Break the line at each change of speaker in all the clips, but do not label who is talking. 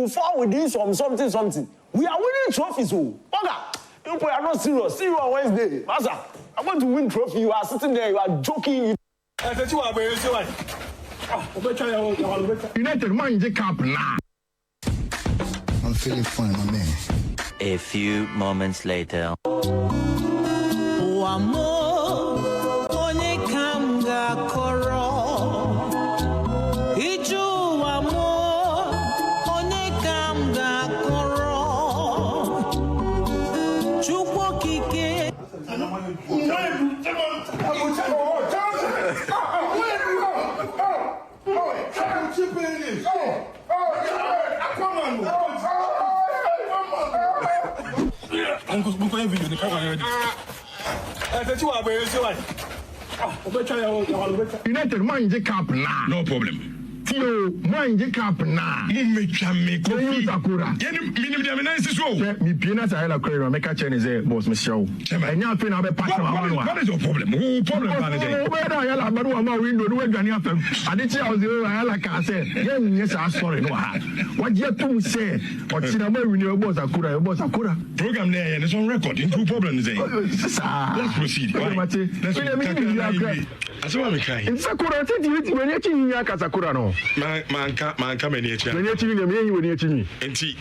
you fall within something. We are winning trophies, oh. Oga, you are not serious. See you on Wednesday. Master, I'm going to win trophy. You are sitting there, you are joking.
United mind the cup now.
I'm feeling fine, my man.
A few moments later.
United mind the cup now. No problem. Tio, mind the cup now. Me Sakura. Me Pina Sahela Korea, make a Chinese boss, Michelle. And now Pina be passion. What is your problem? Who problem? I am a window, we're going to I did say I was like I said, yes, I'm sorry. What you two say? Or Sinama when your boss Akura. Program there and it's on record. In two problems. Let's proceed. Let's in Sakura, when you're changing Sakura, no. Man, come in here. When you're changing me, when you're changing. And see.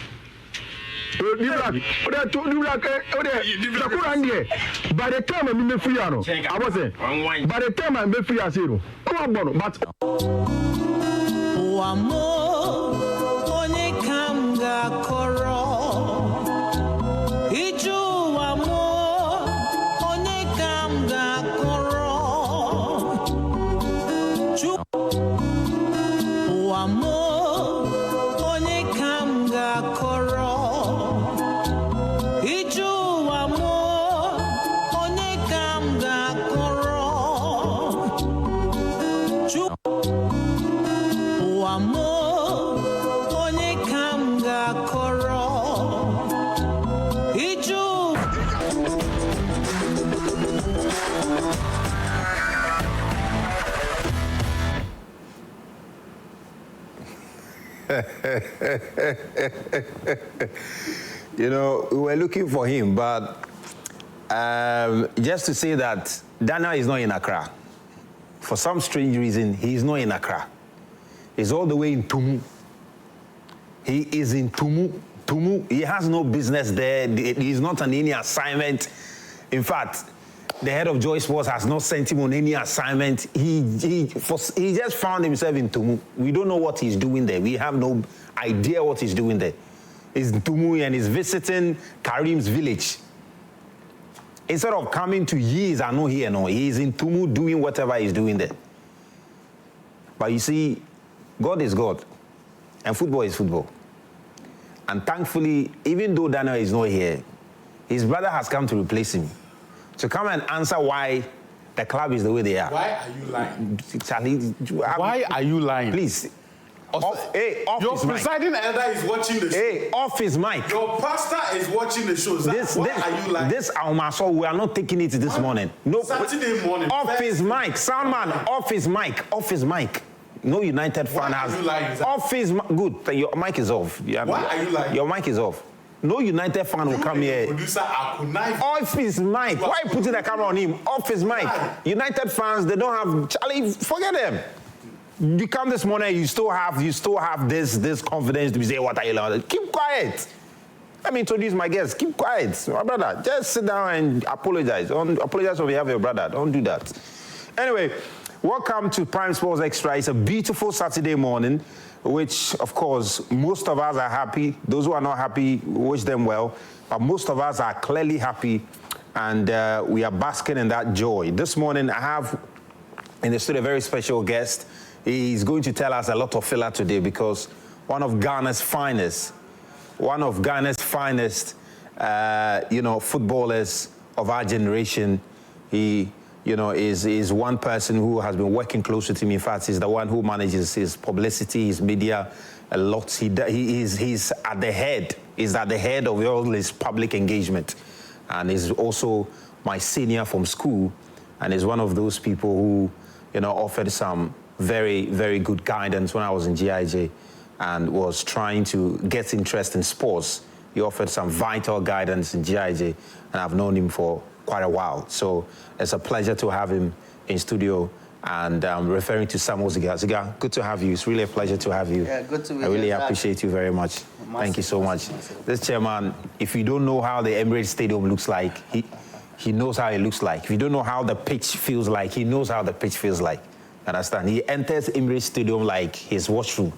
By the time I'm in free, I was saying, by the time I'm free, I say, but
You know, we were looking for him, but just to say that Dana is not in Accra. For some strange reason, he is not in Accra. He's all the way in Tumu. He is in Tumu. He has no business there. He's not on any assignment. In fact, the head of Joy Sports has not sent him on any assignment. He just found himself in Tumu. We don't know what he's doing there. We have no idea what he's doing there. He's in Tumu and he's visiting Karim's village. Instead of coming to years, I know here, no, he's in Tumu doing whatever he's doing there. But you see, God is God, and football is football. And thankfully, even though Daniel is not here, his brother has come to replace him, to come and answer why the club is the way they are.
Why are you lying?
Charlie,
why are you lying?
Please. Off
your
his
presiding elder is watching the show.
Hey, off his mic.
Your pastor is watching the show. Why are you lying?
This Almaso, we are not taking it this morning. No.
Saturday morning.
Off his mic. Soundman, off his mic. Off his mic. No United fan has.
Why are you lying?
Off his mic. Good. Your mic is off.
Why are you lying?
Your mic is off. No United fan will come here.
Producer, I could knife.
Off his mic. Why are you putting the camera on him? Off his mic. United fans, they don't have. Charlie, forget them. You come this morning, you still have this confidence to be saying, what are you like? Keep quiet. Let me introduce my guest. Keep quiet. My brother, just sit down and apologize. Apologize on behalf of your brother. Don't do that. Anyway, welcome to Prime Sports Extra. It's a beautiful Saturday morning, which, of course, most of us are happy. Those who are not happy, wish them well. But most of us are clearly happy, and we are basking in that joy. This morning, I have in the studio a very special guest. He's going to tell us a lot of filler today because one of Ghana's finest, footballers of our generation. He, is one person who has been working close with him. In fact, he's the one who manages his publicity, his media a lot. He's at the head. He's at the head of all his public engagement, and he's also my senior from school, and is one of those people who, offered some very, very good guidance when I was in GIJ. and was trying to get interest in sports. He offered some vital guidance in GIJ, and I've known him for quite a while. So it's a pleasure to have him in studio. And I'm referring to Samuel Ziga. Ziga, good to have you. It's really a pleasure to have you.
Yeah, good to be
here. I really
here,
appreciate you very much. Thank you so much. This chairman, if you don't know how the Emirates Stadium looks like, he knows how it looks like. If you don't know how the pitch feels like, he knows how the pitch feels like. Understand? He enters Emirates Stadium like his washroom.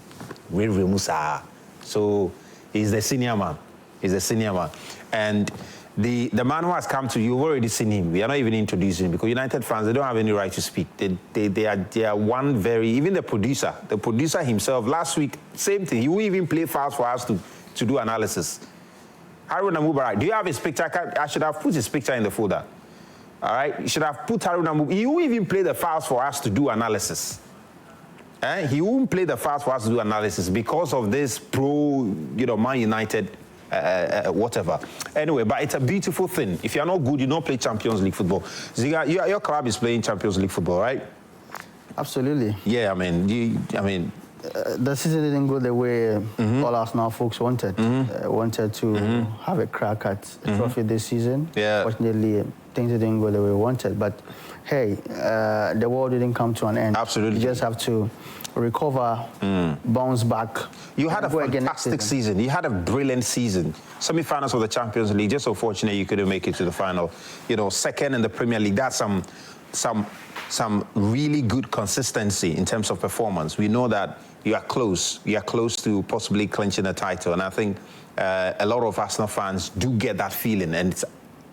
So he's the senior man. He's the senior man. And the man who has come to you, you've already seen him. We are not even introducing him because United fans, they don't have any right to speak. They are one very, even the producer himself, last week, same thing. He won't even play fouls for us to do analysis. Haruna Mubarak, do you have his picture? I should have put his picture in the folder. All right? You should have put Haruna Mubarak. He won't even play the fouls for us to do analysis. He won't play the fouls for us to do analysis because of this Man United whatever. Anyway, but it's a beautiful thing. If you're not good, you don't play Champions League football. Ziga, your club is playing Champions League football, right?
Absolutely.
Yeah,
the season didn't go the way all Arsenal folks wanted. Wanted to have a crack at a trophy this season.
Yeah.
Fortunately, things didn't go the way we wanted. But hey, the world didn't come to an end.
Absolutely.
You just have to recover, bounce back.
You had a fantastic season. You had a brilliant season. Semi-finals of the Champions League. Just unfortunate you couldn't make it to the final. Second in the Premier League. That's some really good consistency in terms of performance. We know that you are close. You are close to possibly clinching a title. And I think a lot of Arsenal fans do get that feeling. And it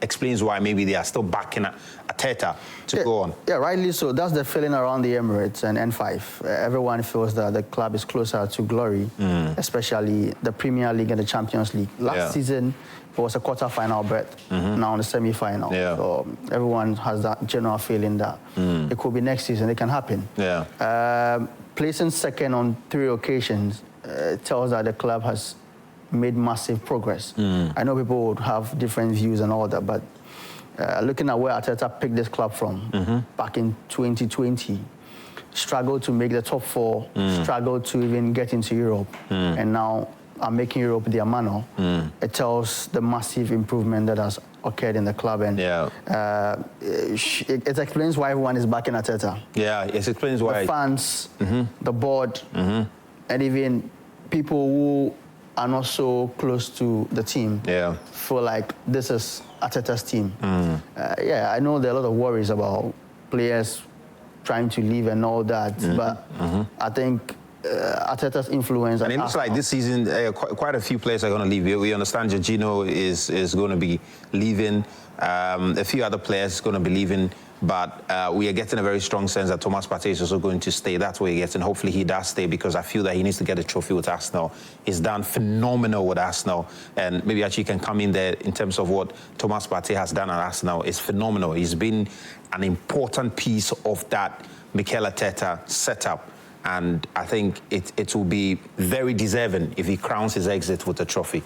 explains why maybe they are still backing Arteta to go on.
Yeah, rightly so. That's the feeling around the Emirates and N5. Everyone feels that the club is closer to glory, especially the Premier League and the Champions League. Last season, it was a quarter-final berth, now the semi-final. Yeah. So everyone has that general feeling that it could be next season, it can happen.
Yeah.
Placing second on 3 occasions tells that the club has made massive progress. I know people would have different views and all that, but looking at where Arteta picked this club from back in 2020, struggled to make the top 4, struggled to even get into Europe, and now are making Europe their manor. It tells the massive improvement that has occurred in the club, and it explains why everyone is backing Arteta.
Yeah, it explains why.
The fans, the board, and even people who are not so close to the team feel like this is Arteta's team. I know there are a lot of worries about players trying to leave and all that, but I think Arteta's influence.
And it looks like this season, quite a few players are going to leave. We understand Jorginho is going to be leaving. A few other players are going to be leaving. But we are getting a very strong sense that Thomas Partey is also going to stay. That's what he gets, and hopefully he does stay because I feel that he needs to get a trophy with Arsenal. He's done phenomenal with Arsenal, and maybe actually can come in there in terms of what Thomas Partey has done at Arsenal. It's phenomenal. He's been an important piece of that Mikel Arteta setup, and I think it will be very deserving if he crowns his exit with a trophy.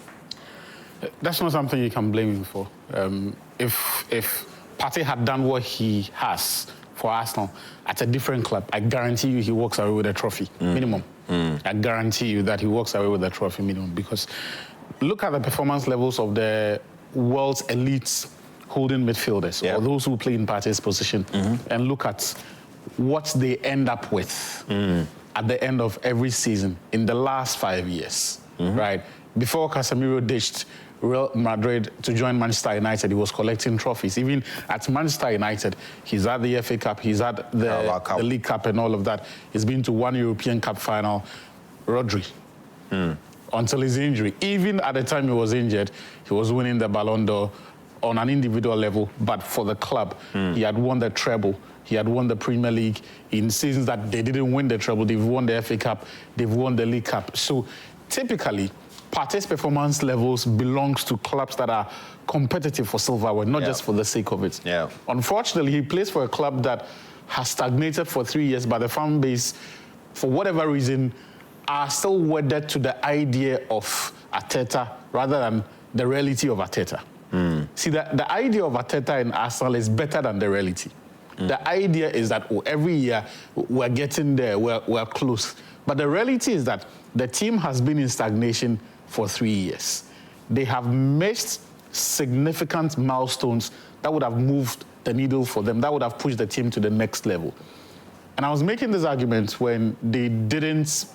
That's not something you can blame him for. If Partey had done what he has for Arsenal at a different club, I guarantee you he walks away with a trophy, minimum. I guarantee you that he walks away with a trophy, minimum, because look at the performance levels of the world's elites holding midfielders, or those who play in Partey's position, and look at what they end up with at the end of every season in the last 5 years, right? Before Casemiro ditched Real Madrid to join Manchester United, he was collecting trophies. Even at Manchester United, he's had the FA Cup, he's had the League Cup and all of that. He's been to 1 European Cup final. Rodri, until his injury. Even at the time he was injured, he was winning the Ballon d'Or on an individual level, but for the club, he had won the treble. He had won the Premier League in seasons that they didn't win the treble. They've won the FA Cup, they've won the League Cup. So typically, Partey's performance levels belongs to clubs that are competitive for silverware, not just for the sake of it. Unfortunately, he plays for a club that has stagnated for 3 years, but the fan base, for whatever reason, are still wedded to the idea of Arteta rather than the reality of Arteta. See, the idea of Arteta in Arsenal is better than the reality. The idea is that every year we're getting there, we're close. But the reality is that the team has been in stagnation for 3 years. They have missed significant milestones that would have moved the needle for them, that would have pushed the team to the next level. And I was making this argument when they didn't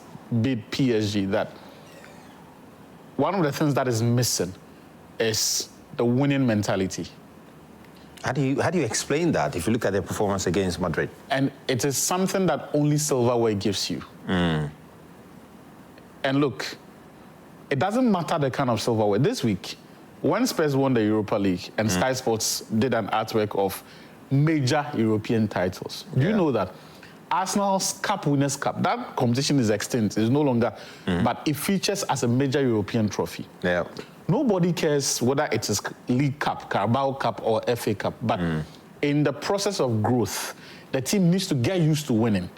beat PSG that one of the things that is missing is the winning mentality.
How do you explain that if you look at their performance against Madrid?
And it is something that only silverware gives you. And look, it doesn't matter the kind of silverware. This week, when Spurs won the Europa League and Sky Sports did an artwork of major European titles, do you know that Arsenal's Cup Winners' Cup, that competition is extinct, it's no longer, but it features as a major European trophy.
Yeah.
Nobody cares whether it is League Cup, Carabao Cup, or FA Cup, but in the process of growth, the team needs to get used to winning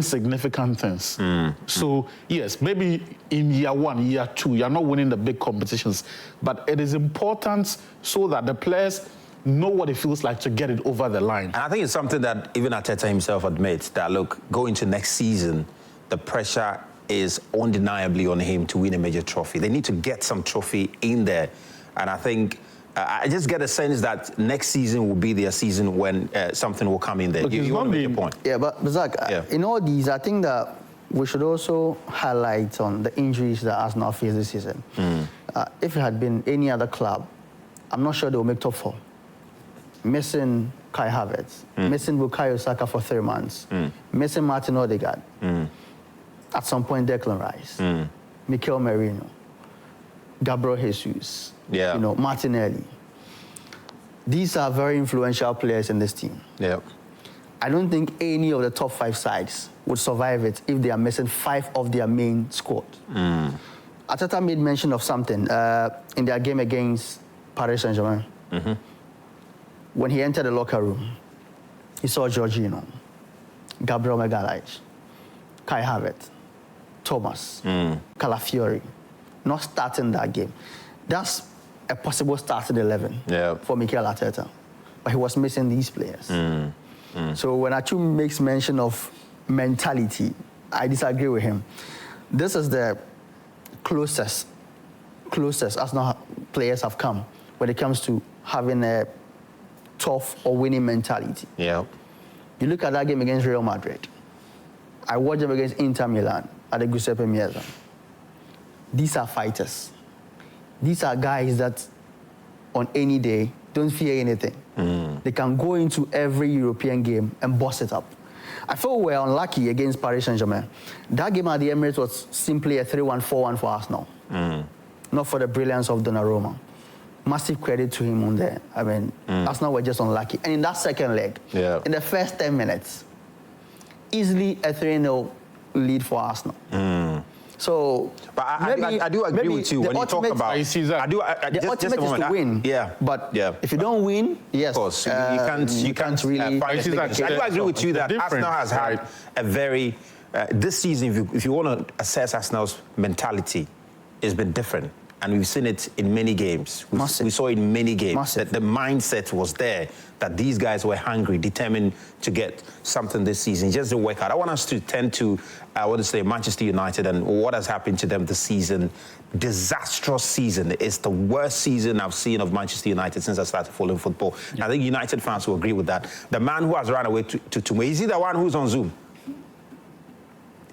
significant things. So, yes, maybe in year 1, year 2, you're not winning the big competitions, but it is important so that the players know what it feels like to get it over the line.
And I think it's something that even Arteta himself admits that, look, going to next season, the pressure is undeniably on him to win a major trophy. They need to get some trophy in there. And I think, I just get a sense that next season will be their season when something will come in there.
Look,
you want to make a point?
Yeah, but Zach, in all these, I think that we should also highlight on the injuries that Arsenal faced this season. If it had been any other club, I'm not sure they will make top 4. Missing Kai Havertz, missing Bukayo Saka for 3 months, missing Martin Odegaard, at some point Declan Rice, Mikel Merino, Gabriel Jesus, Martinelli. These are very influential players in this team.
Yeah.
I don't think any of the top 5 sides would survive it if they are missing 5 of their main squad. Arteta made mention of something in their game against Paris Saint-Germain. When he entered the locker room, he saw Jorginho, Gabriel Magalhaes, Kai Havertz, Thomas, Calafiori, not starting that game. That's a possible starting 11 for Mikel Arteta. But he was missing these players. So when Achu makes mention of mentality, I disagree with him. This is the closest Arsenal players have come when it comes to having a tough or winning mentality.
Yeah.
You look at that game against Real Madrid. I watched them against Inter Milan at the Giuseppe Meazza. These are fighters. These are guys that on any day don't fear anything. They can go into every European game and boss it up. I feel we're unlucky against Paris Saint-Germain. That game at the Emirates was simply a 3-1, 4-1 for Arsenal. Not for the brilliance of Donnarumma. Massive credit to him on there. I mean, Arsenal were just unlucky. And in that second leg, in the first 10 minutes, easily a 3-0 lead for Arsenal. So,
but I do agree with you when you talk about.
The ultimate is to win.
Yeah.
But if you don't win, yes,
of course, you can't really. I do agree with you that Arsenal has had a very this season. If you want to assess Arsenal's mentality, it's been different. And we've seen it in many games. We saw it in many games that the mindset was there, that these guys were hungry, determined to get something this season. It just didn't work out. I want us to tend to, Manchester United and what has happened to them this season. Disastrous season. It's the worst season I've seen of Manchester United since I started following football. I think United fans will agree with that. The man who has run away to me, is he the one who's on Zoom?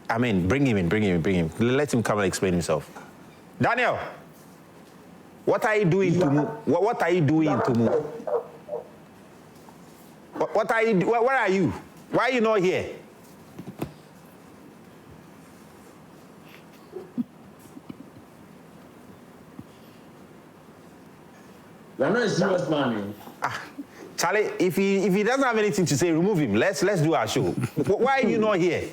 I mean, bring him in. Let him come and explain himself. Daniel! What are you doing to me? What are you doing to me? What are you? Where are you? Why are you not here?
You're not a serious man.
Charlie, if he doesn't have anything to say, remove him. Let's do our show. Why are you not here?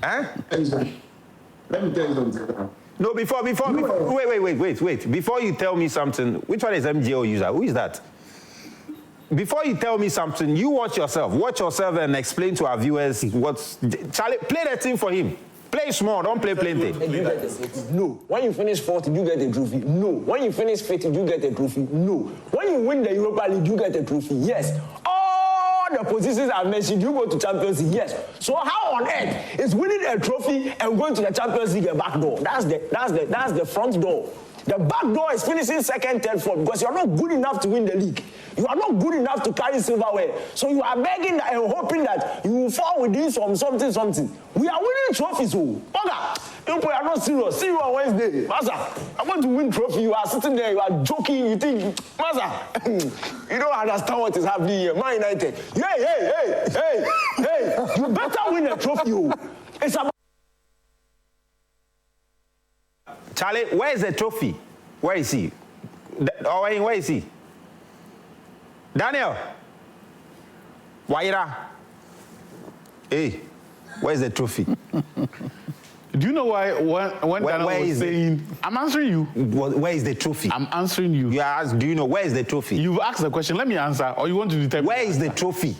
Huh?
Let me tell you something.
No, wait. Before you tell me something, which one is MGO user? Who is that? Before you tell me something, you watch yourself and explain to our viewers what's... Charlie, play that thing for him. Play small, don't play plenty.
You get the trophy? No. When you finish fourth, you get a trophy? No. When you finish fifth, you get a trophy? No. When you win the Europa League, you get a trophy? Yes. All the positions I mentioned, you go to Champions League? Yes. So how on earth is winning a trophy and going to the Champions League a back door? That's the front door. The back door is finishing second, third, fourth because you are not good enough to win the league. You are not good enough to carry silverware. So you are begging and hoping that you will fall within something. We are winning trophies. You are not serious. See you on Wednesday. Master, I want to win trophy. You are sitting there, you are joking, you think, Master, you don't understand what is happening here. Man United. Hey. You better win a trophy. It's about
Charlie, where is the trophy? Where is he? Owen, where is he? Daniel. Waira. Hey, where's the trophy?
Do you know why when Daniel was saying, I'm answering you.
Where is the trophy?
I'm answering you.
You asked, do you know where is the trophy?
You've asked the question, let me answer, or you want to determine?
Where is the trophy?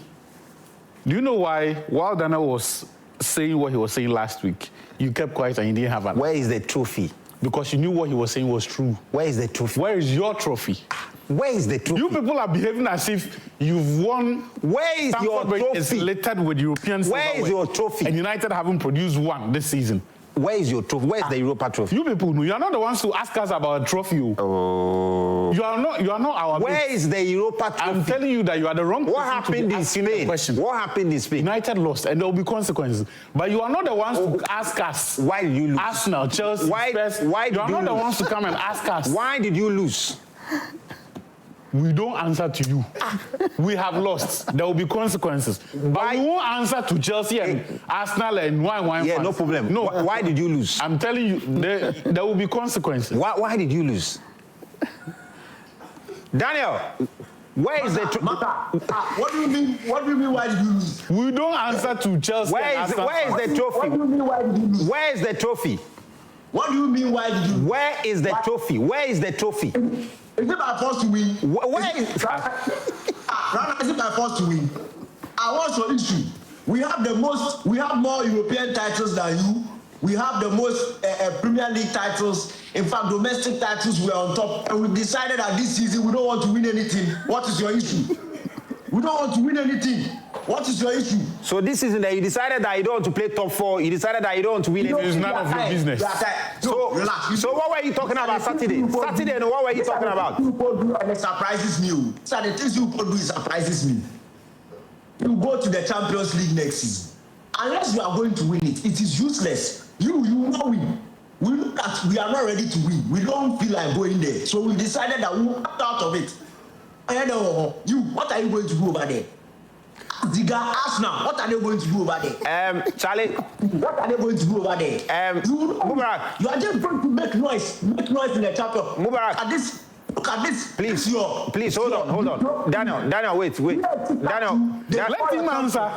Do you know why, while Daniel was saying what he was saying last week, you kept quiet and you didn't have an
Where is the trophy?
Because you knew what he was saying was true.
Where is the trophy?
Where is your trophy?
Where is the trophy?
You people are behaving as if you've won.
Where is your trophy?
It's littered with European silverware.
Where is your trophy?
And United haven't produced one this season.
Where is your trophy? Where is the Europa trophy?
You people know. You are not the ones to ask us about a trophy.
Oh.
You are not our.
Where is the Europa trophy?
I'm telling you that you are the wrong person.
What happened in Spain? What happened in Spain?
United lost, and there will be consequences. But you are not the ones to ask us.
Why did you lose?
Arsenal, Chelsea, Spurs.
Why
you are not the ones to come and ask us.
Why did you lose?
We don't answer to you. We have lost. There will be consequences. But we won't answer to Chelsea and Arsenal and wine.
Yeah, no problem.
No.
Why did you lose?
I'm telling you, there will be consequences.
Why did you lose? Daniel, where is the
what do you mean? What do you mean? Why did you lose?
We don't answer to Chelsea.
Where is the trophy?
What do you mean? Why did you lose?
Where is the trophy?
What do you mean? Why did you lose?
Where is the trophy? Where is the trophy?
Is it by force to win?
Where is
is it by force to win? What's your issue? We have more European titles than you. We have the most Premier League titles. In fact, domestic titles we are on top. And we decided that this season we don't want to win anything. What is your issue? We don't want to win anything. What is your issue?
So this season that you decided that you don't want to play top 4, you decided that you don't want to win anything.
It's none of your business.
So what were you talking about Saturday? Saturday, and what were you talking about?
And it surprises me. So the things you could do surprises me. You go to the Champions League next season. Unless you are going to win it, it is useless. You will win. We look at we are not ready to win. We don't feel like going there. So we decided that we will opt out of it. You, what are you going to do over there? Ziga, Arsenal, what are they going to do over there?
Charlie.
What are they going to do over there?
Mubarak.
You are just going to make noise in the chapter.
Mubarak.
Look at this.
Please, hold on. Daniel, wait. Daniel.
Let him answer.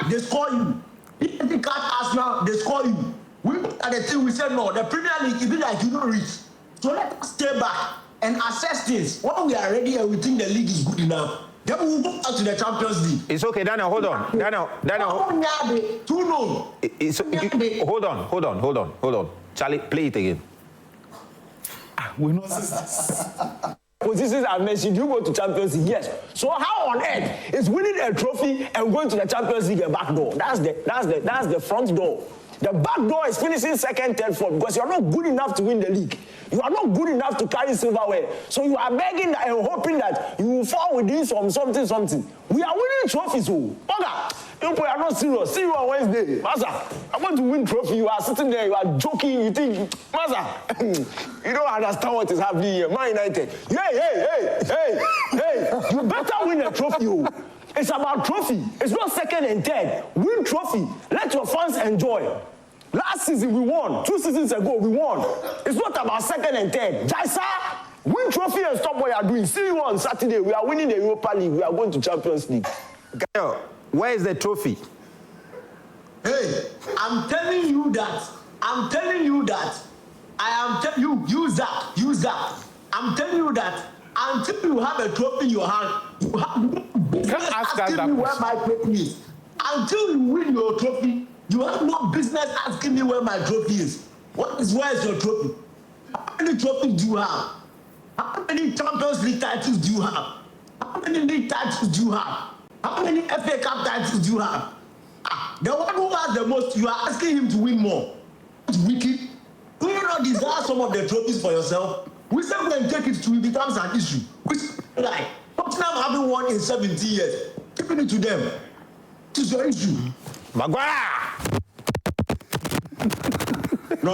They score you. If they catch Arsenal, they score you. We look at the thing, we said no, the Premier League, it be like you don't reach. So let us stay back and assess things. When we are ready and we think the league is good enough, then we will go out to the Champions League.
It's okay, Daniel, hold on. Daniel. Hold on. Charlie, play it again.
We know
positions I mentioned, you go to Champions League, yes. So how on earth is winning a trophy and going to the Champions League a back door? That's the front door. The back door is finishing second, third, fourth because you are not good enough to win the league. You are not good enough to carry silverware. So you are begging and hoping that you will fall within something. We are winning trophies. You are not serious. See you on Wednesday. Master, I want to win trophy. You are sitting there, you are joking, you think, Master, you don't understand what is happening here. Man United. Hey. You better win a trophy. It's about trophy. It's not second and third. Win trophy. Let your fans enjoy. Last season we won. 2 seasons ago we won. It's not about second and third. Jaisa, win trophy and stop what you are doing. See you on Saturday. We are winning the Europa League. We are going to Champions League.
Gael, where is the trophy?
Hey, I'm telling you that. Use that. I'm telling you that. Until you have a trophy in your hand, you can't
ask us that
me where my trophy is. Until you win your trophy,
You have no business asking me where my trophy is. Where is your trophy? How many trophies do you have? How many Champions League titles do you have? How many league titles do you have? How many FA Cup titles do you have? The one who has the most, you are asking him to win more. It's wicked. Do you not desire some of the trophies for yourself? We say when take it to, it becomes an issue. Which, like, Tottenham haven't won in 17 years. Giving it to them. This is your issue.
Maguire!
No.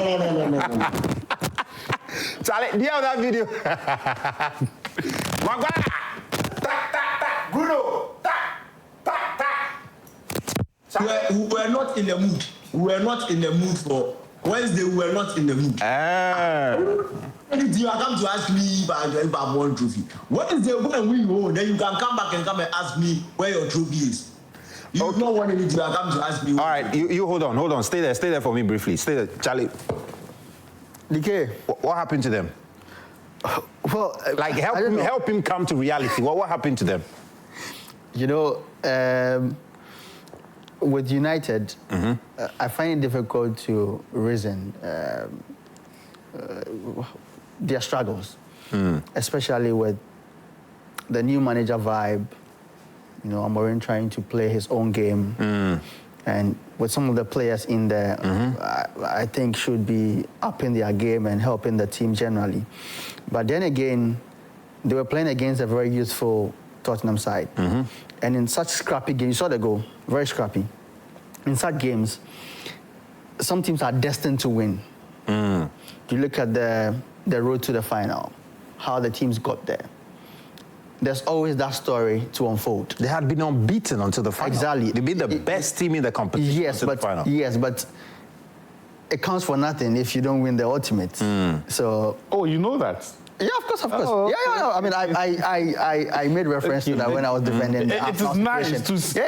Charlie, do you have that video? Maguire! Tak! Bruno! Tak!
We were not in the mood. We were not in the mood for Wednesday. We were not in the mood. You come to ask me if I won trophy. Wednesday when we won, then you can come back and ask me where your trophy is. You don't want anything. You come to ask me.
All right, you hold on. Stay there for me briefly. Stay there, Charlie.
DK.
What happened to them?
Well,
like help him come to reality. What happened to them?
You know, with United, I find it difficult to reason their struggles, especially with the new manager vibe. You know, Amorim trying to play his own game, and with some of the players in there, I think should be upping their game and helping the team generally. But then again, they were playing against a very youthful Tottenham side, and in such scrappy games, you saw the goal, very scrappy. In such games, some teams are destined to win. You look at the road to the final, how the teams got there. There's always that story to unfold.
They had been unbeaten until the final.
Exactly.
They've been the best team in the competition until the final.
Yes, but it counts for nothing if you don't win the ultimate. So.
Oh, you know that?
Yeah, of course.
Oh,
Yeah. I mean, I made reference to that when I was defending.
It is nice to see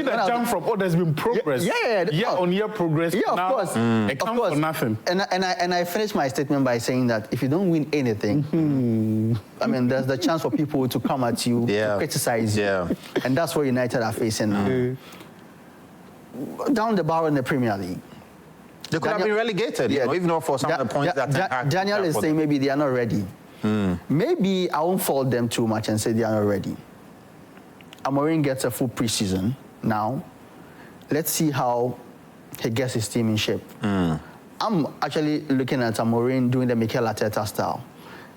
that jump from. Oh, there's been progress. Year-on-year progress.
Yeah, of course.
It counts for nothing.
And I finished my statement by saying that if you don't win anything, I mean, there's the chance for people to come at you, to criticize you, and that's what United are facing now. Down the barrel in the Premier League.
They could have been relegated, you know, if not for some of the points that
Daniel is saying maybe they are not ready. Maybe I won't fault them too much and say they are not ready. Amorim gets a full preseason now. Let's see how he gets his team in shape. I'm actually looking at Amorim doing the Mikel Arteta style.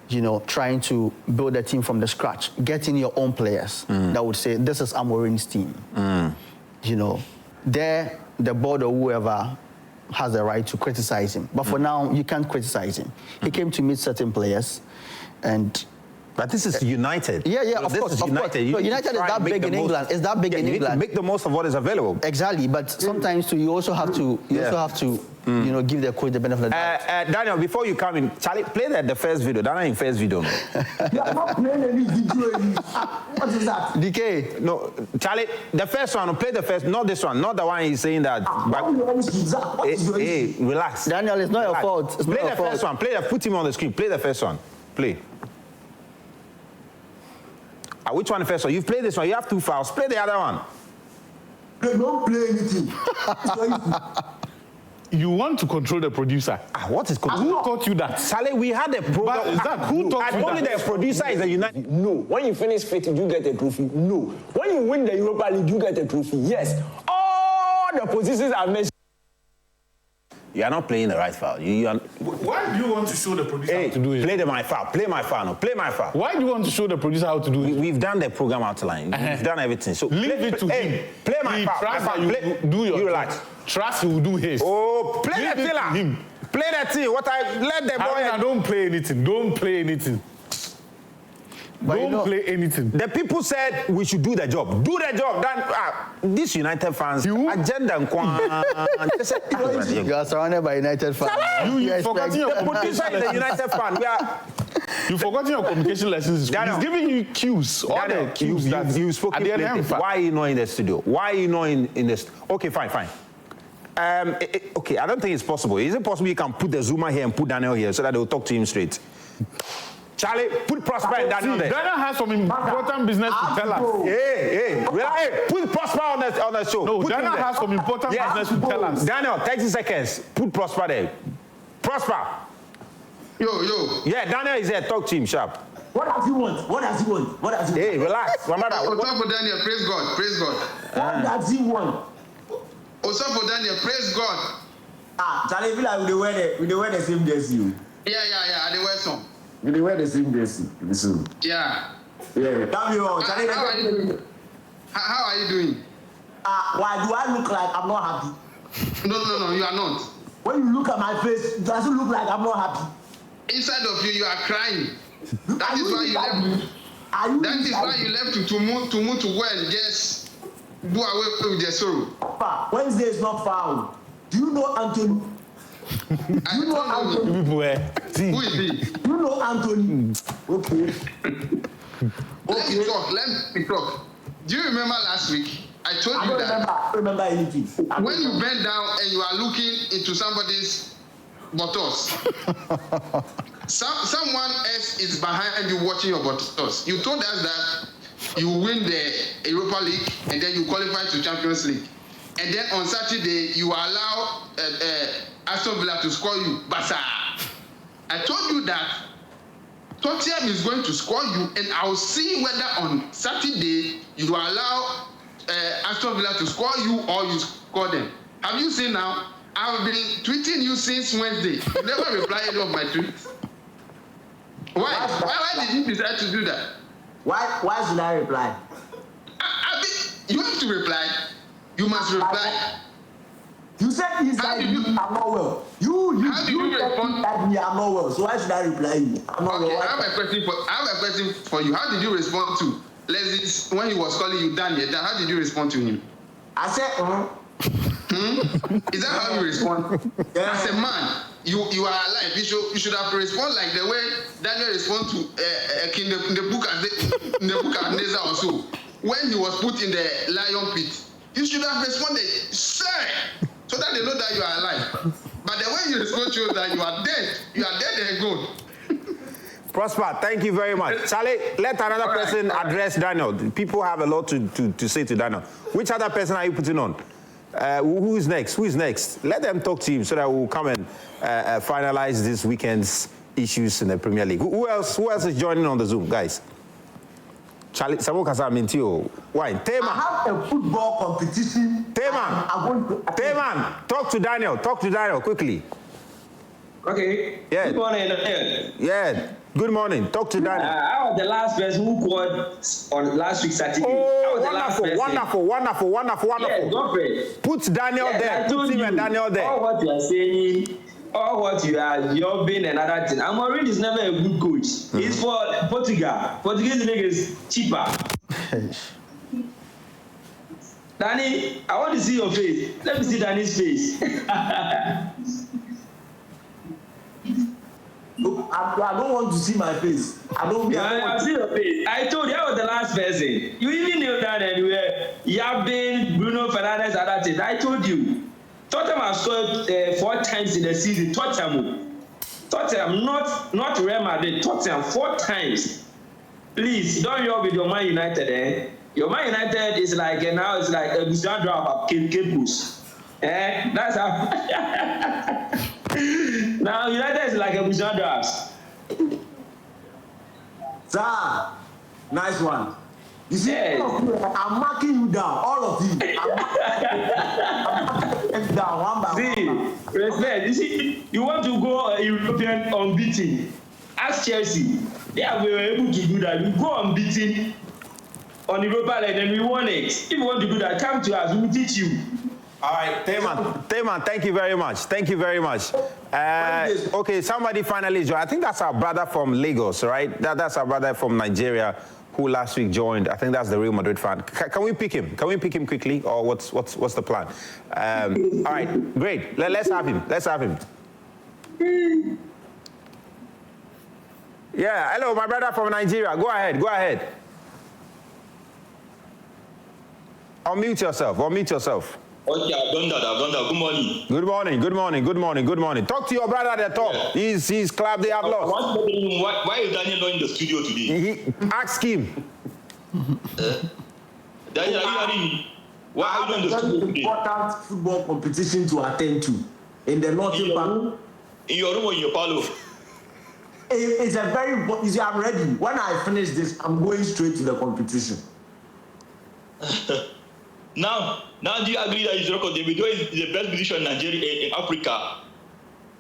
You know, trying to build a team from the scratch, getting your own players that would say, this is Amorim's team. You know, the board or whoever has the right to criticize him. But for now, you can't criticize him. He came to meet certain players, and...
But this is United.
Yeah, of course.
United.
So United is that big in England. It's that big in England.
You need to make the most of what is available.
Exactly, but sometimes too, you also have to, you know, give the coach the benefit of the doubt.
Daniel, before you come in, Charlie, play the first video. Daniel in first video. No?
You are not playing any video. What is that?
DK.
No, Charlie, the first one. Play the first, not this one, not the one he's saying that. Hey, relax.
Daniel, it's not your fault. It's
play
not
the first one. Put him on the screen. Play the first one. Play. Which one first? So you've played this one. You have 2 files. Play the other one.
Don't play anything.
You want to control the producer.
What is control?
Who taught you that?
Sally, we had a program.
Who taught you that?
Only the producer is a United.
No. When you finish fifth, you get a trophy. No. When you win the Europa League, you get a trophy. Yes. All the positions I mentioned.
You are not playing the right file.
Why do you want to show the producer how to do it?
Play my file. Play my file. No, play my file.
Why do you want to show the producer how to do it?
We've done the program outline. We've done everything. So
leave it to him.
Play my file.
You relax. Trust he will do his.
Oh, play the thing. Play that thing. Let the boy.
Don't play anything. Don't play anything. Don't play anything.
The people said we should do the job. Do the job. Then these United fans, agenda
you are surrounded by United fans.
You forgotten your
producer is a United fan.
You forgotten your communication lessons. He's giving you cues. All the cues that
you spoke. Why are you not in the studio? Why are you not in this? Okay, fine. Okay, I don't think it's possible. Is it possible you can put the Zoomer here and put Daniel here so that they'll talk to him straight? Charlie, put Prosper and Daniel there.
Daniel has some important business to tell us.
Hey, put Prosper on the show.
No,
put
Daniel has some important business to tell us.
Daniel, 30 seconds. Put Prosper there. Prosper.
Yo.
Yeah, Daniel is there. Talk to him, sharp.
What does he want?
Hey, relax.
What's up for Daniel? Praise God.
What does he want?
What's up for Daniel? Praise God.
Charlie, feel like we wear the same jersey.
Yeah, they wear some.
We wear the same jersey.
Yeah.
Tell me all. Charlie,
how are you doing?
Why do I look like I'm not happy?
No, you are not.
When you look at my face, does it look like I'm not happy?
Inside of you are crying. That is why you left. That is why you left to move to go and just do away with your sorrow.
Papa, Wednesday is not found. Do you know Anthony?
Who is he?
You know Anthony. Okay.
Let me talk. Do you remember last week? I told you that.
I don't remember anything.
When you bend down and you are looking into somebody's buttocks, someone else is behind you watching your buttocks. You told us that you win the Europa League and then you qualify to Champions League. And then on Saturday, you allow Aston Villa to score you. Basa. I told you that Tottenham is going to score you, and I'll see whether on Saturday you allow Aston Villa to score you or you score them. Have you seen now? I've been tweeting you since Wednesday. You never reply any of my tweets. Why did you decide to do that?
Why should I reply?
You have to reply. You must reply.
You said I'm not well. You respond that me I'm not well. So why should I reply you? I'm not well.
I have a question for you. How did you respond to Leslie when he was calling you Daniel? How did you respond to him?
I said,
Is that how you respond? Yeah. As a man, you are alive. You should have responded like the way Daniel responded to in the book of Neza or so. When he was put in the lion pit, you should have responded, sir, so that they know that you are alive. But the way you respond shows that you are dead. You are dead and gone.
Prosper, thank you very much. Charlie, let another person address Daniel. People have a lot to say to Daniel. Which other person are you putting on? Who is next? Let them talk to him so that we'll come and finalize this weekend's issues in the Premier League. Who else is joining on the Zoom, guys? Charlie, someone can say Mintio. Why? Teman.
I have a football competition.
Teman, talk to Daniel quickly.
Okay.
Yeah.
Good morning.
Yeah. Good morning. Talk to Daniel.
I was the last person who called on last week Saturday.
Oh, wonderful.
Yes, go for it.
Put Daniel there. Put him and Daniel there.
All what you are saying, all what you are being another thing. Amorim is never a good coach. It's for Portugal. Portuguese league is cheaper. Danny, I want to see your face. Let me see Danny's face.
I don't want to see my face. I
see your face. I told you I was the last person. You even knew that anywhere. Yabbing, Bruno Fernandes, other things. I told you. Tottenham has scored 4 times in the season. Tottenham, not Real Madrid. Tottenham 4 times. Please don't yell with your Man United. Your Man United is like now it's like a Busandra of Campus. That's how. Now United is like a Busandra.
Sir, nice one. You see, I'm marking you down, all of you. I'm marking you down one by one.
Respect. You see, you want to go European unbeaten. Ask Chelsea. They were able to do that. You go unbeaten on Europa League and we won it. If you want to do that, come to us. We will teach you.
All right, Teman, thank you very much. Okay, somebody finally joined. I think that's our brother from Lagos, right? That's our brother from Nigeria who last week joined. I think that's the Real Madrid fan. Can we pick him? Can we pick him quickly, or what's the plan? All right, great. Let's have him. Yeah, hello, my brother from Nigeria. Go ahead. Unmute yourself.
Okay, I've done that. Good morning.
Good morning, good morning, good morning, good morning. Talk to your brother at the top. Yeah. His club, they have lost.
Why is Daniel not in the studio today?
Ask him.
Daniel, are you hearing me? Why are you in the studio today?
Important football competition to attend to in the Northern Park.
In your room or in your parlor?
It's a very important. You see, I'm ready. When I finish this, I'm going straight to the competition.
Now, do you agree that his record, Davido is the best musician in Nigeria, in Africa?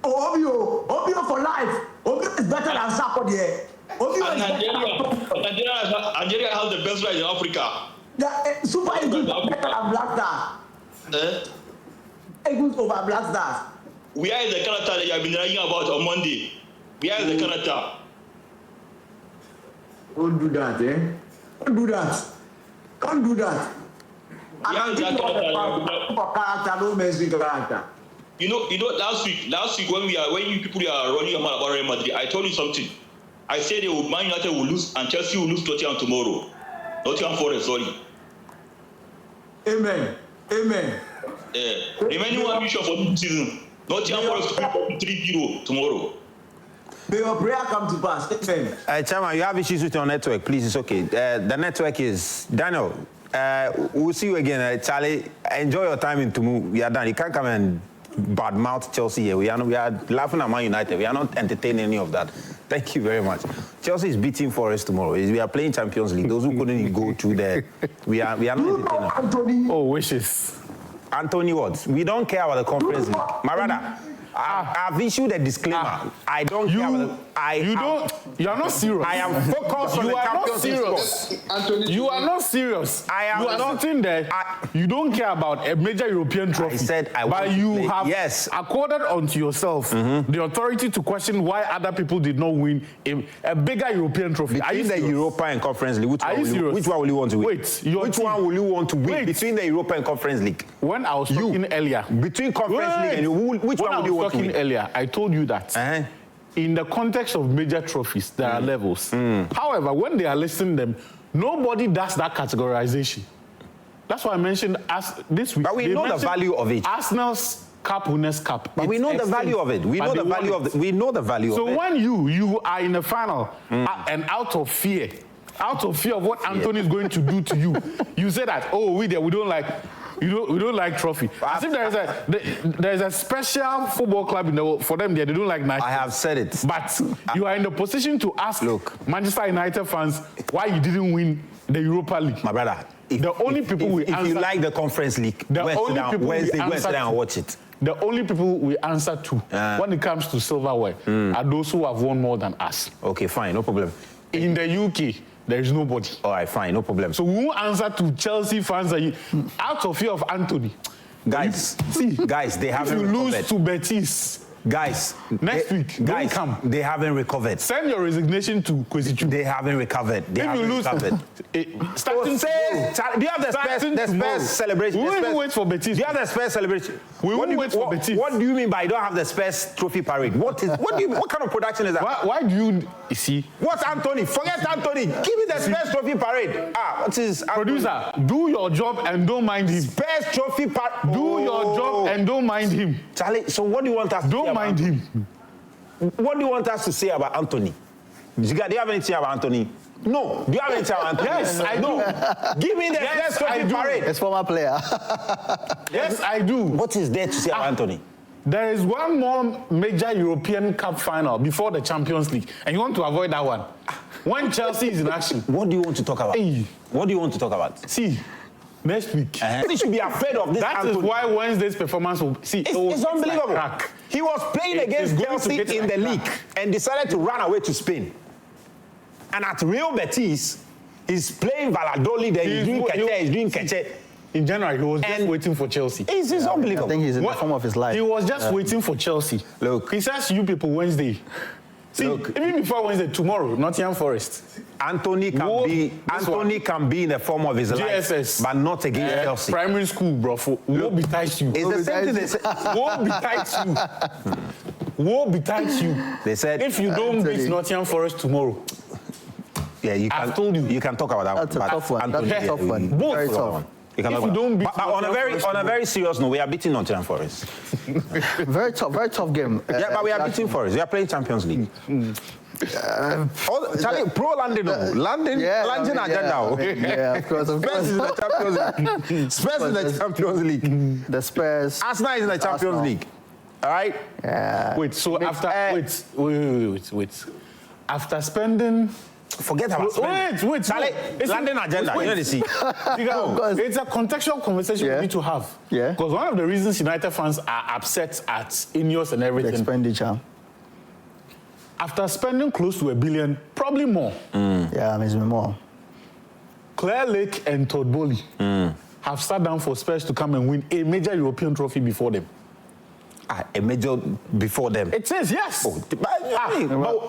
Oh, Obio for life. Obio is better than Sarko there. Obio
is Nigeria has the best right in Africa.
The Super Eagles are better than Black Stars. Eagles over Black Stars.
Where is the character that you have been writing about on Monday? Where is the character?
Don't do that, eh? Don't do that. Can't do that.
Where is that
character? Don't mess with character.
You know, last week when you people are running your mouth about Real Madrid, I told you something. I said Man United will lose and Chelsea will lose Tottenham tomorrow. Nottingham Forest, sorry.
Amen.
Remaining one mission for this season. Nottingham Forest to win 3-0 tomorrow.
May your prayer come to pass. Amen.
Chairman, you have issues with your network. Please, it's okay. The network is... Daniel, we'll see you again. Charlie, enjoy your time in Tumu. We are done. You can't come and badmouth Chelsea here. We are laughing at Man United. We are not entertaining any of that. Thank you very much. Chelsea is beating Forest tomorrow. We are playing Champions League. Those who couldn't go through there, we are not entertaining.
Anthony.
Oh, wishes.
Anthony what? We don't care about the Conference League. My brother, I've issued a disclaimer. I don't care about
you are not serious.
I am focused on the Champions League.
You are not serious.
I am
you are
not
sitting there. You don't care about a major European trophy.
I said I want
but
to
you
play.
have accorded unto yourself the authority to question why other people did not win a bigger European trophy.
Between the Europa and Conference League, which one will you want to win? Which one will you want to win between the Europa and Conference League?
When I was talking earlier,
between Conference League and which one would you want to win?
Earlier, I told you that. In the context of major trophies, there are levels. However, when they are listing them, nobody does that categorization. That's why I mentioned this week.
But we know the value of it.
Arsenal's Cup Winners' Cup.
But we know the value of it. We know the value of it. We know the value of it.
So when you are in the final and out of fear of what Anthony is going to do to you, you say that, oh, we don't like. We don't like trophy. I think there is a special football club in the world for them. They don't like national.
I have said it.
But you are in the position to ask Manchester United fans why you didn't win the Europa League.
My brother,
if
you like the Conference League, Wednesday and watch it.
The only people we answer to when it comes to silverware are those who have won more than us.
Okay, fine, no problem.
In the UK, there is nobody.
All right, fine, no problem.
So we won't answer to Chelsea fans out of fear of Anthony.
Guys, they haven't recovered.
If you lose to Betis,
guys,
next week,
guys,
come.
They haven't recovered.
Send your resignation to Kwesichu.
They haven't recovered. They haven't recovered.
Do you have
the Spurs celebration?
We won't even wait for Betis.
Do you have the Spurs celebration?
We won't wait for Betis.
What do you mean by you don't have the Spurs trophy parade? What kind of production is that?
Why do you see?
What's Anthony? Forget Anthony. Give me the Spurs trophy parade. What is Anthony?
Producer, do your job and don't mind him.
Spurs trophy parade.
Do your job and don't mind him.
Charlie, so what do you want us to
Don't mind him.
What do you want us to say about Anthony? Do you have anything to say about Anthony? No. Do you have anything to say about Anthony?
Yes, I do.
Give me the Spurs trophy parade.
It's former player.
Yes, I do.
What is there to say about Anthony?
There is one more major European Cup final before the Champions League, and you want to avoid that one. When Chelsea is in action.
What do you want to talk about? What do you want to talk about?
See, next week.
They should be afraid of this.
That is why Wednesday's performance will see.
It's unbelievable.
Like
he was playing against Chelsea in the league and decided to run away to Spain. And at Real Betis, he's playing Valladolid, he's doing Keche.
In January, he was just waiting for Chelsea.
It's unbelievable.
I think he's in the form of his life.
He was just waiting for Chelsea.
Look.
He says you people Wednesday. See, even before Wednesday, tomorrow, Nottingham Forest.
Anthony can be in the form of his
JSS.
life, but not against Chelsea.
Primary school, bro. Woe betides you.
It's the same thing they said.
Woe betides you. Woe betides you.
They said
if you don't beat Nottingham Forest tomorrow.
Yeah, I've told you. You can talk about that.
That's a tough one.
Anthony,
That's a tough one.
Both.
Very tough.
You can
if
talk
you
about
don't
that.
beat
But on a very serious note, we are beating Nottingham Forest.
Very tough game.
Yeah, but we are beating Forest. We are playing Champions League. Charlie, pro London, London agenda.
Yeah, of course.
Spurs is in the Champions League. Spurs in the Champions League.
The Spurs.
Arsenal is in the Champions League. All right.
Wait. So after wait. After spending.
Forget about spending.
Wait.
Charlie, London agenda. You know the see.
It's a contextual conversation we need to have.
Yeah.
Because one of the reasons United fans are upset at Ineos and everything.
The expenditure.
After spending close to $1 billion, probably more.
Yeah, maybe more.
Claire Lake and Todd Bowley have sat down for Spurs to come and win a major European trophy before them.
A major before them.
It says yes.
But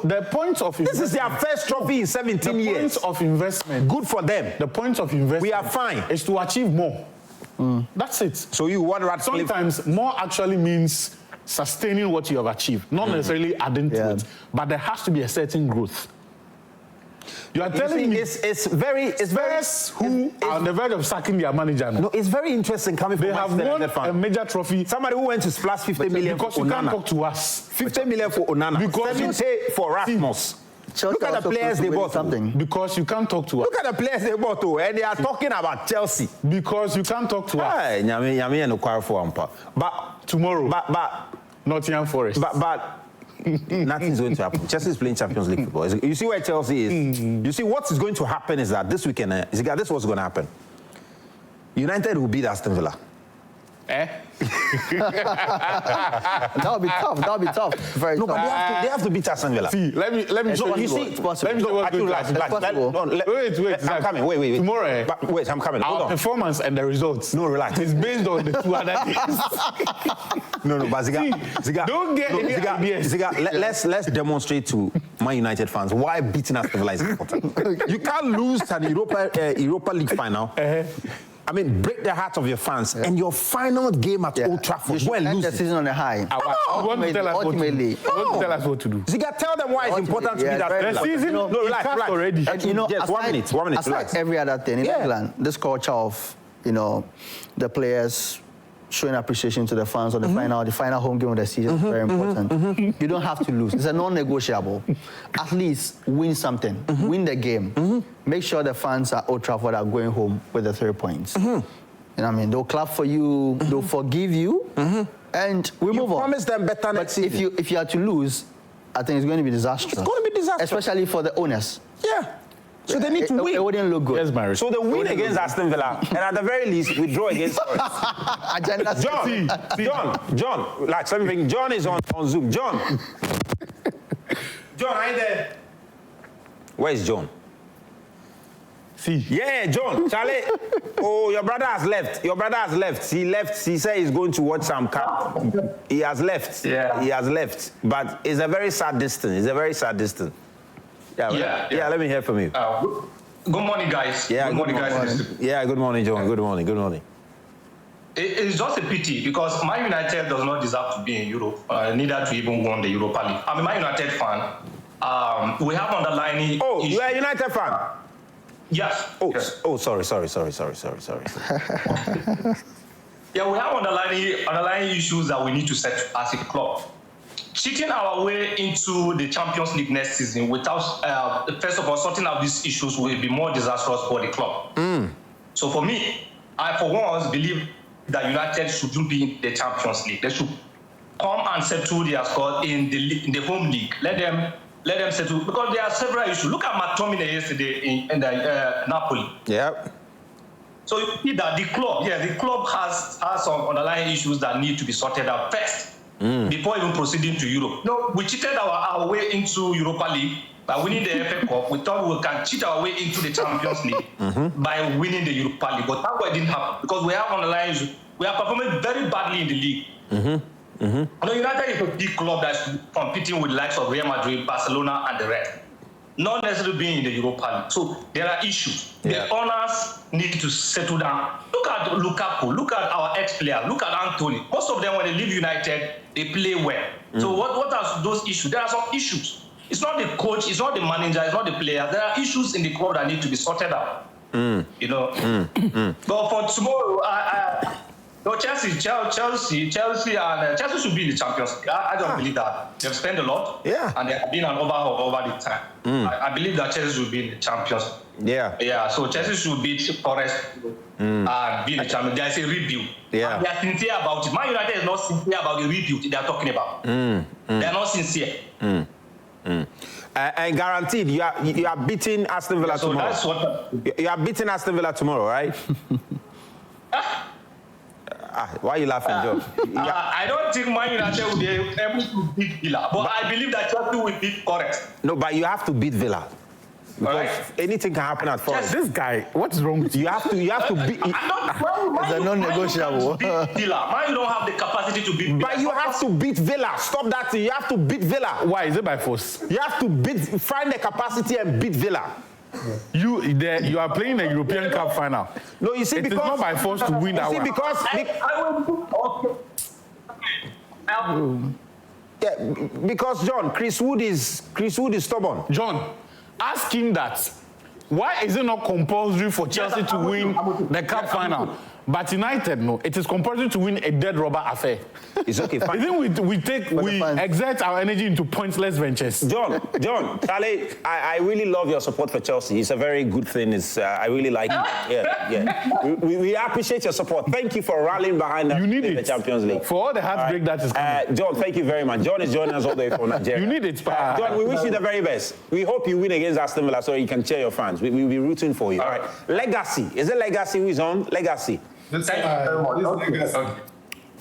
the point of
this is their first trophy in 17 years.
The point of investment.
Good for them.
The point of investment.
We are fine.
Is to achieve more. That's it.
So you want Ratcliffe?
Sometimes more actually means sustaining what you have achieved, not necessarily adding to it. But there has to be a certain growth. You are telling me
it's very
who are on the verge of sacking their manager now.
No, it's very interesting coming from
they have won a major trophy.
Somebody who went to splash 50 million
because
for
you
Onana.
Can't talk to us.
50 million for Onana. Because 70 for Rasmus. Look at the players they bought.
Because you can't talk to us.
Look at the players they bought, and they are talking about Chelsea.
Because you can't talk to us.
But
tomorrow.
But
Nottingham Forest.
But nothing's going to happen. Chelsea is playing Champions League football. You see where Chelsea is? You see what is going to happen is that this weekend, this is what's going to happen. United will beat Aston Villa.
That would be tough. Very tough.
But they have to beat Aston Villa.
See, let me show you. See, let me wait.
I'm coming. Wait.
Tomorrow,
wait, I'm coming.
Our performance and the results.
No, relax.
It's based on the 2 other days.
But Ziga,
don't get any ideas.
Ziga, let's demonstrate to Man United fans why beating Aston Villa is important. You can't lose an Europa League final. I mean, break the heart of your fans and your final game at Old Trafford.
You end the season on a high.
Want to tell us what to do.
Ziga, tell them why it's important to be that.
The season, relax. Already.
Yes, 1 minute.
Aside
relax.
every other thing in England, this culture of the players showing appreciation to the fans on the final home game of the season is very important. You don't have to lose. It's a non-negotiable. At least win something. Win the game. Make sure the fans at Old Trafford are going home with the 3 points. You know what I mean? They'll clap for you. They'll forgive you. And we move on.
You promise them better next season.
If you are to lose, I think it's going to be disastrous.
It's going to be disastrous.
Especially for the owners.
Yeah. So they need to win.
It wouldn't look good.
Yes, Mary.
So they win against Aston Villa, and at the very least, we draw against Forest. John, like something. John is on Zoom. John, are you there? Where is John?
See.
Yeah, John. Charlie. Oh, your brother has left. He left. He said he's going to watch some cup. He has left.
Yeah.
He has left. But it's a very sad distance. Yeah, let me hear from you.
Good morning, guys.
Yeah,
good morning, guys.
Yeah, good morning, John. Good morning.
It's just a pity because Man United does not deserve to be in Europe, neither to even win the Europa League. I'm a Man United fan. We have underlying.
Oh, you are a United fan?
Yes.
Oh, sorry.
Yeah, we have underlying issues that we need to set as a club. Cheating our way into the Champions League next season without, first of all, sorting out these issues will be more disastrous for the club. So for me, I for once believe that United shouldn't be in the Champions League. They should come and settle their score in the home league. Let them settle, because there are several issues. Look at McTominay yesterday in the Napoli.
Yeah.
So you see that the club has some underlying issues that need to be sorted out first. Before even proceeding to Europe. No, we cheated our way into Europa League by winning the FA Cup. We thought we can cheat our way into the Champions League by winning the Europa League. But that way didn't happen because we have underlying issues. We are performing very badly in the league. United is a big club that's competing with the likes of Real Madrid, Barcelona, and the rest. Not necessarily being in the Europa League. So there are issues. Yeah. The owners need to settle down. Look at Lukaku. Look at our ex-players. Look at Anthony. Most of them, when they leave United, they play well. So what are those issues? There are some issues. It's not the coach. It's not the manager. It's not the player. There are issues in the club that need to be sorted out. You know. But for tomorrow, no, Chelsea should be in the Champions League. I don't believe that. They've spent a lot.
Yeah.
And there have been an overhaul over the time. I believe that Chelsea should be in the Champions League.
Yeah.
Yeah, so Chelsea should beat Forest and be in the Champions League. There's a rebuild.
Yeah.
And they are sincere about it. Man United is not sincere about the rebuild they are talking about. They are not sincere.
And guaranteed, you are beating Aston Villa tomorrow.
That's what
You are beating Aston Villa tomorrow, right? Why are you laughing, Joe?
I don't think Man United will be able to beat Villa, but I believe that Chelsea will beat Forest.
No, but you have to beat Villa. Because anything can happen at Forest.
This guy, what's wrong with you?
You have to beat.
It's a non-negotiable.
Villa. Man, you don't have the capacity to beat Villa.
But you have to beat Villa. Stop that thing. You have to beat Villa.
Why? Is it by force?
You have to find the capacity and beat Villa.
You are playing the European Cup final.
No, you see,
it
because
is not by force to win that one.
Because John, Chris Wood is stubborn.
John, ask him that. Why is it not compulsory for Chelsea to win the cup final? But United, no, it is compulsory to win a dead rubber affair.
It's okay, fine.
Isn't we exert our energy into pointless ventures.
John, Charlie, I really love your support for Chelsea. It's a very good thing. I really like it. Yeah. We appreciate your support. Thank you for rallying behind us in the Champions League.
For all the heartbreak that is coming.
John, thank you very much. John is joining us all the way from Nigeria.
You need it,
John, we wish you the very best. We hope you win against Aston Villa so you can cheer your fans. We'll be rooting for you. All right. Legacy. Is it Legacy who is on? Legacy.
Thank you very much.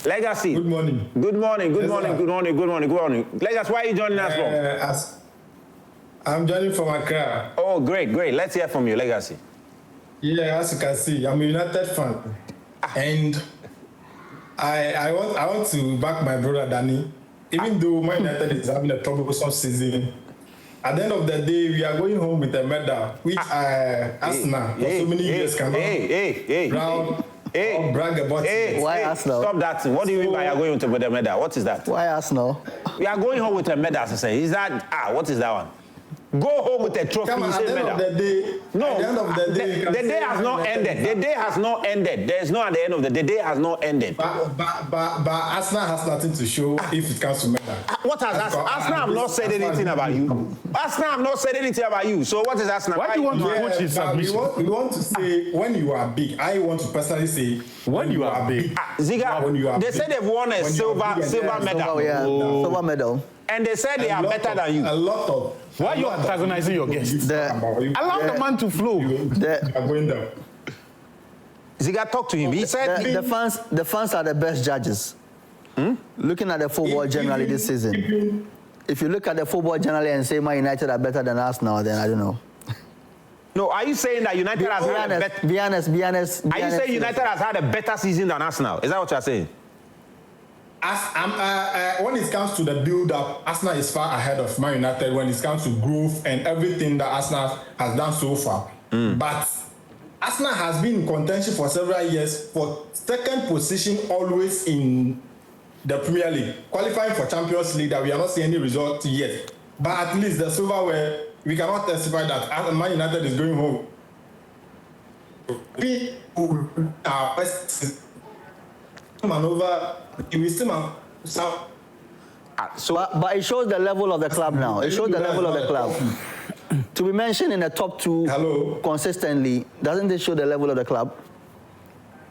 Legacy.
Good morning.
Good morning. Legacy, why are you joining us from?
I'm joining from Accra.
Oh, great. Let's hear from you, Legacy.
Yeah, as you can see, I'm a United fan. And I want to back my brother Danny. Even though my United is having a troublesome season, at the end of the day, we are going home with a medal, which Arsenal for so many years cannot brag about.
Why Arsenal?
Stop that. What do you mean by you're going with a medal? What is that?
Why Arsenal?
We are going home with a medal, as I say. Is that, what is that one? Go home with a trophy.
Come on, at the end of the day,
the day has not ended. The day has not ended. There is no at the end of the day. The day has not ended.
But Arsenal has nothing to show if it comes to medal.
What has Arsenal have not said anything about you? Arsenal have not said anything about you. So what is Arsenal?
Why do you want to coach his submission?
We want to say when you are big. I want to personally say
when you are big.
Ziga, they said they've won a silver medal.
Silver medal.
And they said they are better than you.
A lot of.
Why are you antagonizing your guests? Allow the man to flow.
Ziga, talk to him. He said
the fans are the best judges. Looking at the football generally this season. If you look at the football generally and say Man United are better than Arsenal, then I don't know.
No, are you saying that United has had a better?
Be honest.
Are you saying United has had a better season than Arsenal? Is that what you're saying?
When it comes to the build-up, Arsenal is far ahead of Man United when it comes to growth and everything that Arsenal has done so far. But Arsenal has been in contention for several years for second position always in the Premier League, qualifying for Champions League that we are not seeing any result yet. But at least the silverware, we cannot testify that Man United is going home. We are maneuver. But
it shows the level of the club now. It shows the level of the club. To be mentioned in the top two consistently, doesn't it show the level of the club?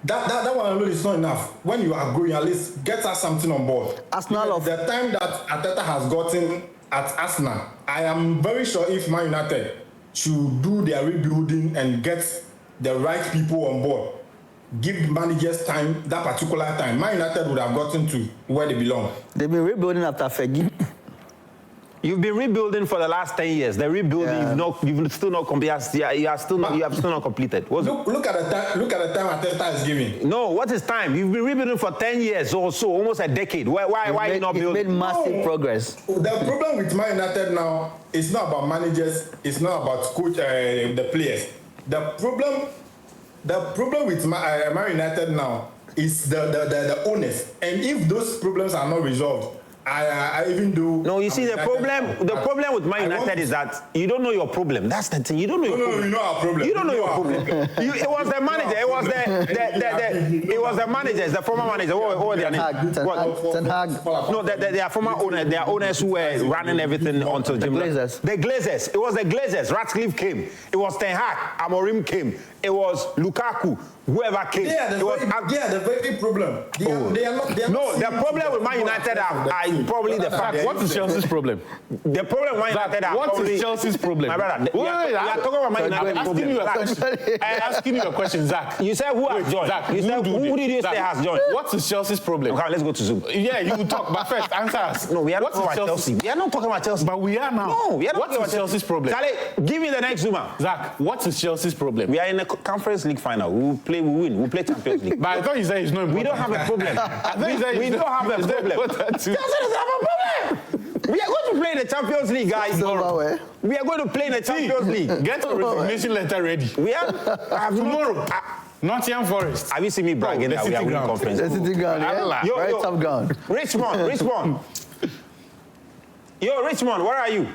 That one alone is not enough. When you are growing, at least get us something on board.
Arsenal
the time that Arteta has gotten at Arsenal, I am very sure if Man United should do their rebuilding and get the right people on board, give managers time, that particular time, Man United would have gotten to where they belong.
They've been rebuilding after Fergie.
You've been rebuilding for the last 10 years. The rebuilding, you've still not completed. You have still not completed.
Look at the time Arteta is giving.
No, what is time? You've been rebuilding for 10 years or so, almost a decade. Why are you not building?
Made massive progress.
The problem with Man United now is not about managers. It's not about coach, the players. The problem with Man United now is the owners. And if those problems are not resolved, I even do.
No, you see, the problem with Man United is that you don't know your problem. That's the thing. You don't know your problem.
No, you know our problem.
You don't know your problem. It was the manager. It was it was the managers, the former manager. What were their names?
Ten Hag.
No, their former owners, their owners who were running everything onto Jim.
Glazers.
The Glazers. It was the Glazers. Ratcliffe came. It was Ten Hag. Amorim came. It was Lukaku. Whoever came.
Yeah, the very problem. They are not.
The problem with Man United are probably the fact.
What is Chelsea's problem?
The problem with Man United are
what
probably...
is Chelsea's problem?
My brother, we are talking about Man United problem.
I'm asking you a question, Zach.
You said who has joined?
Zach,
you said who did you say has joined?
What is Chelsea's problem?
Okay, let's go to Zoom.
Yeah, you will talk, but first, answer us.
No, we are not talking about Chelsea. We are not talking about Chelsea.
But we are now.
No, we are not
talking about Chelsea's problem?
Charlie, give me the next Zoomer.
Zach, what is Chelsea's problem?
We are in a Conference League final. We will play, we win. We play Champions League.
But I thought you said it's not important.
We don't have a problem. We don't have a problem. Chelsea doesn't have a problem. We are going to play in the Champions League, guys. We are going to play in the Champions League.
Get the resignation letter ready.
We are
tomorrow. Nottingham Forest.
Have you seen me bragging that we are winning conference?
The City ground, yeah. Very tough ground.
Richmond. Yo, Richmond, where are you?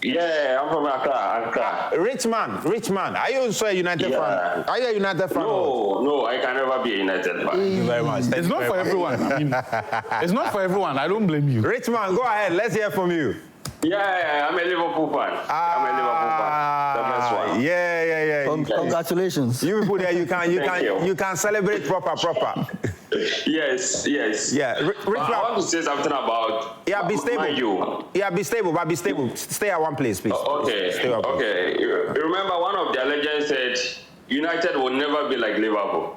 Yeah, I'm from Accra.
Richmond. Are you also a United fan? Are you a United fan?
No, I can never be a United fan.
Thank you very much.
It's not for everyone. I mean, it's not for everyone. I don't blame you.
Richmond, go ahead. Let's hear from you.
Yeah, I'm a Liverpool fan. The best one.
Yeah.
Congratulations.
You people there, you can celebrate proper.
Yes.
Yeah.
I want to say something about.
Yeah, be stable. Yeah, be stable. Stay at one place, please.
Okay.
Stay at one place.
Okay. You remember one of their legends said, United will never be like Liverpool.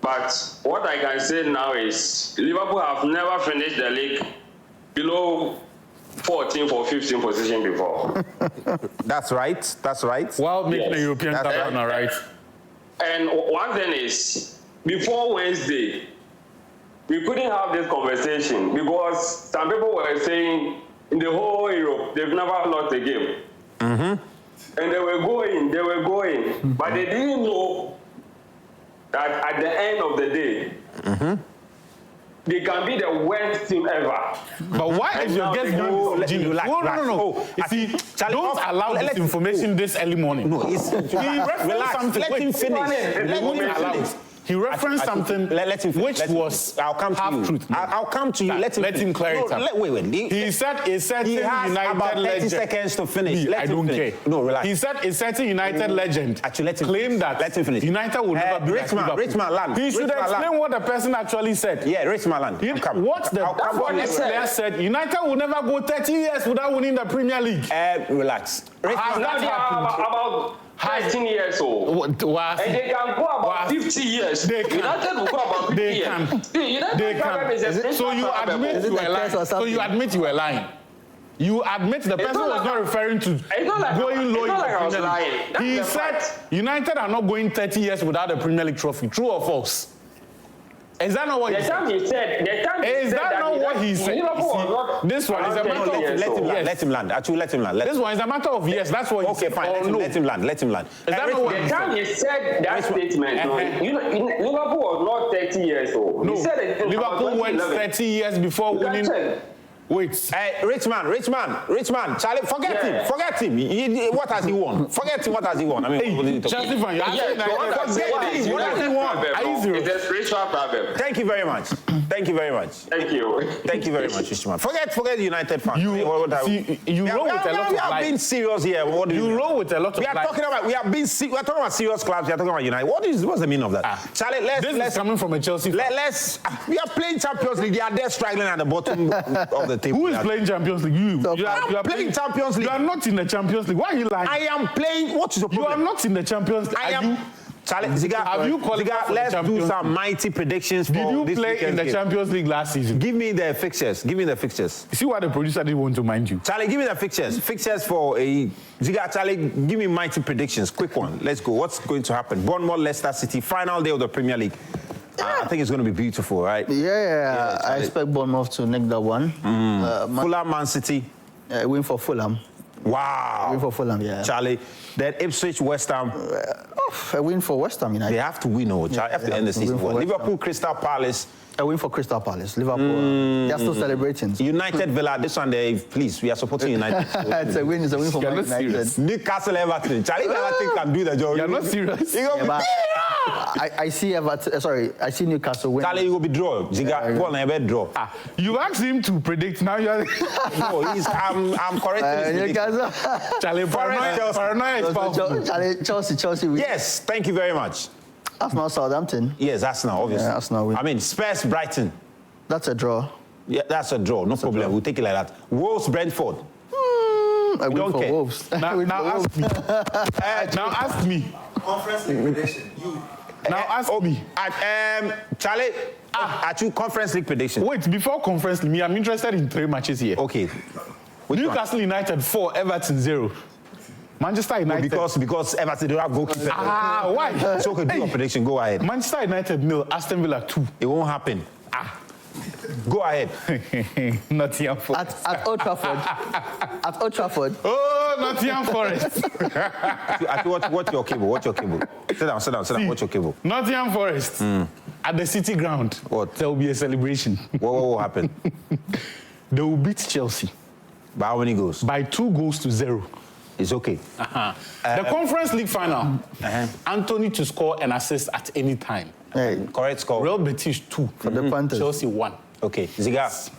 But what I can say now is Liverpool have never finished the league below 14th or 15th position before.
That's right.
While making a European Cup runner, right?
And one thing is, before Wednesday, we couldn't have this conversation because some people were saying in the whole Europe, they've never lost a game. And they were going, but they didn't know that at the end of the day, they can be the worst team ever.
But why is your guest doing this? No. You see, don't allow this information this early morning.
No, it's relax. Let him finish.
He referenced something which was
I'll come to you.
Truth.
I'll come to you. Let him clarify.
Wait. He said a certain
he has
United
about 30
legend.
seconds to finish.
I don't care.
No, relax.
He said a certain United legend claimed that
let him finish.
United will never be like Liverpool.
Richmond land.
He should explain what the person actually said.
Yeah, Richmond land.
What the player said, United will never go 30 years without winning the Premier League.
Relax.
About 13 years old. And they can go about 50 years.
They can.
United will go about 50 years.
They can. So you admit you were lying. So you admit you were lying. You admit the person was not referring to going low in the Premier League. He said United are not going 30 years without a Premier League trophy. True or false? Is that not what he said? Is that not what he said? This one is a matter of
let him land. Actually, let him land.
This one is a matter of yes. That's what he said.
Okay, fine. Let him land.
Is that not what
the time he said that statement, Liverpool was not 30 years old.
No, Liverpool went 30 years before winning. Wait. Richmand. Charlie, forget him. What has he won? Forget him. What has he won? I mean, Chelsea fan,
forget him. What has he won? It's a spiritual problem.
Thank you very much. Thank you very much, Richmond. Forget the United fan.
You roll with a lot of
We are being serious here. What do you
roll with a lot of
We are talking about serious clubs. We are talking about United. What's the meaning of that? Charlie,
this is coming from a Chelsea fan.
We are playing Champions League. They are there struggling at the bottom of the table.
Who is playing Champions League? You are
playing Champions League.
You are not in the Champions League. Why are you lying?
I am playing. What is the problem?
You are not in the Champions League.
I am. Charlie, Ziga, let's do some mighty predictions for this
Did you play in the Champions League last season?
Give me the fixtures.
You see what the producer didn't want to mind you.
Charlie, give me the fixtures. Fixtures for a Ziga. Charlie, give me mighty predictions. Quick one. Let's go. What's going to happen? Bournemouth, Leicester City, final day of the Premier League. I think it's going to be beautiful, right?
Yeah, I expect Bournemouth to nick that one.
Fulham, Man City.
Win for Fulham.
Wow.
Win for Fulham, yeah.
Charlie. Then Ipswich, West Ham.
A win for West Ham United.
They have to win, They have to end the season. Liverpool, Crystal Palace.
A win for Crystal Palace. Liverpool, they're still celebrating.
United, Villa, this one, please, we are supporting United.
It's a win for Man United.
Newcastle, Everton. Charlie Everton can do the job.
You're not serious.
I see Everton, I see Newcastle win.
Charlie, you will be draw. Draw.
You asked him to predict, now you're...
No, I'm correcting his
Newcastle.
Charlie,
Charlie, Chelsea win.
Yes, thank you very much.
Arsenal, Southampton.
Yes, Arsenal, obviously.
Yeah, Arsenal win.
I mean, Spurs, Brighton.
That's a draw.
Yeah, that's a draw. No problem. We'll take it like that. Wolves, Brentford.
I win for Wolves.
Now ask me.
Conference League prediction.
Now ask me.
Charlie, at you Conference League prediction.
Wait, before Conference League, I'm interested in 3 matches here.
Okay.
Newcastle United 4, Everton 0. Manchester United.
No, because Everton don't have goalkeeper.
Why?
So okay, do your prediction. Go ahead.
Manchester United 0, Aston Villa 2.
It won't happen. Go ahead.
Nottingham Forest.
At Old Trafford. At Old Trafford.
Oh, Nottingham Forest.
Watch your cable. Watch your cable. Sit down. Watch your cable.
Nottingham Forest. At the City Ground.
What?
There will be a celebration.
What will happen?
They will beat Chelsea.
By how many goals?
By 2 goals to 0.
It's okay.
The Conference League final. Anthony to score an assist at any time.
Hey.
Correct score.
Real Betis 2.
For the Panthers.
Chelsea 1.
Okay. Ziga.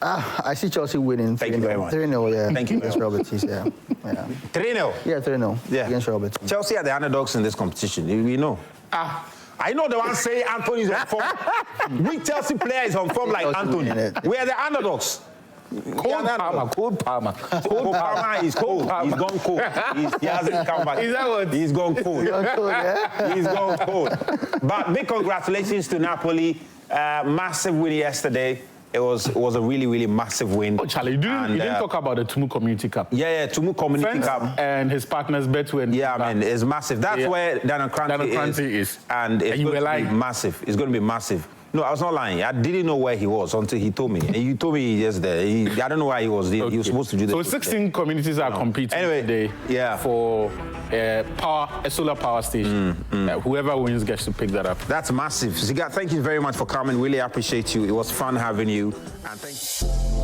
I see Chelsea winning.
Thank you very much.
3-0, yeah.
Thank you.
Against Real Betis, yeah.
3-0?
Yeah, 3-0.
Yeah.
Against Real Betis.
Chelsea are the underdogs in this competition. We know. I know the one say Anthony's on form. Which Chelsea player is on form like Anthony? We are the underdogs.
Cole Palmer.
Is cold. He's gone cold. He hasn't come back.
Is that what?
He's gone cold. He's gone cold. But big congratulations to Napoli. Massive win yesterday. It was a really, really massive win.
Oh, Charlie, you didn't talk about the Tumu Community Cup.
Yeah, Tumu Community Cup.
And his partners, Betu and...
Yeah, I mean, it's massive. That's where Daniel Kranti is. And it's going to be massive. It's going to be massive. No, I was not lying. I didn't know where he was until he told me. And you told me he's just there. I don't know why he was there. He was supposed to do this.
So 16 communities are competing today for a solar power station. Whoever wins gets to pick that up.
That's massive. Ziga, thank you very much for coming. Really appreciate you. It was fun having you. And thank you.